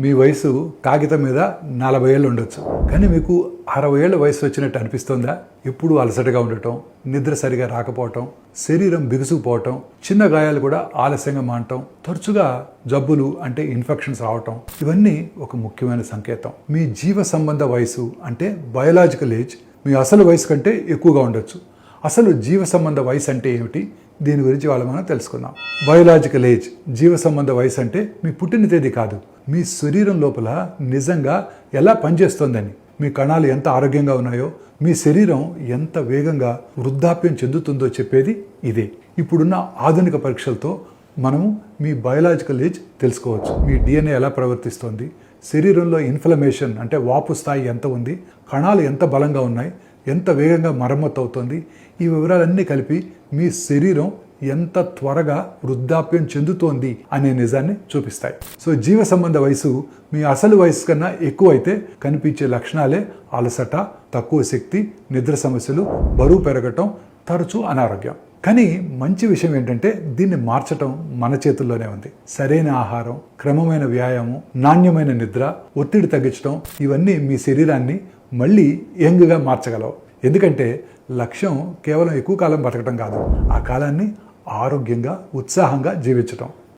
మీ వయసు కాగితం మీద 40 ఏళ్ళు ఉండొచ్చు, కానీ మీకు 60 ఏళ్ళ వయసు వచ్చినట్టు అనిపిస్తుందా? ఎప్పుడూ అలసటగా ఉండటం, నిద్ర సరిగా రాకపోవటం, శరీరం బిగుసుకుపోవటం, చిన్న గాయాలు కూడా ఆలస్యంగా మానటం, తరచుగా జబ్బులు అంటే ఇన్ఫెక్షన్స్ రావటం, ఇవన్నీ ఒక ముఖ్యమైన సంకేతం. మీ జీవ సంబంధ వయసు అంటే బయోలాజికల్ ఏజ్ మీ అసలు వయసు కంటే ఎక్కువగా ఉండొచ్చు. అసలు జీవ సంబంధ వయసు అంటే ఏమిటి? దీని గురించి మనం తెలుసుకుందాం. బయోలాజికల్ ఏజ్, జీవ సంబంధ వయసు అంటే మీ పుట్టిన తేదీ కాదు, మీ శరీరం లోపల నిజంగా ఎలా పనిచేస్తోందని, మీ కణాలు ఎంత ఆరోగ్యంగా ఉన్నాయో, మీ శరీరం ఎంత వేగంగా వృద్ధాప్యం చెందుతుందో చెప్పేది ఇదే. ఇప్పుడున్న ఆధునిక పరీక్షలతో మనము మీ బయోలాజికల్ ఏజ్ తెలుసుకోవచ్చు. మీ డిఎన్ఏ ఎలా ప్రవర్తిస్తోంది, శరీరంలో ఇన్ఫ్లమేషన్ అంటే వాపు స్థాయి ఎంత ఉంది, కణాలు ఎంత బలంగా ఉన్నాయి, ఎంత వేగంగా మరమ్మతు అవుతుంది, ఈ వివరాలన్నీ కలిపి మీ శరీరం ఎంత త్వరగా వృద్ధాప్యం చెందుతోంది అనే నిజాన్ని చూపిస్తాయి. సో జీవ సంబంధ వయసు మీ అసలు వయసు కన్నా ఎక్కువ అయితే కనిపించే లక్షణాలే అలసట, తక్కువ శక్తి, నిద్ర సమస్యలు, బరువు పెరగటం, తరచూ అనారోగ్యం. కానీ మంచి విషయం ఏంటంటే దీన్ని మార్చటం మన చేతుల్లోనే ఉంది. సరైన ఆహారం, క్రమమైన వ్యాయామం, నాణ్యమైన నిద్ర, ఒత్తిడి తగ్గించడం, ఇవన్నీ మీ శరీరాన్ని మళ్ళీ యంగ్గా మార్చగలవు. ఎందుకంటే లక్ష్యం కేవలం ఎక్కువ కాలం బతకటం కాదు, ఆ కాలాన్ని ఆరోగ్యంగా, ఉత్సాహంగా జీవించటం.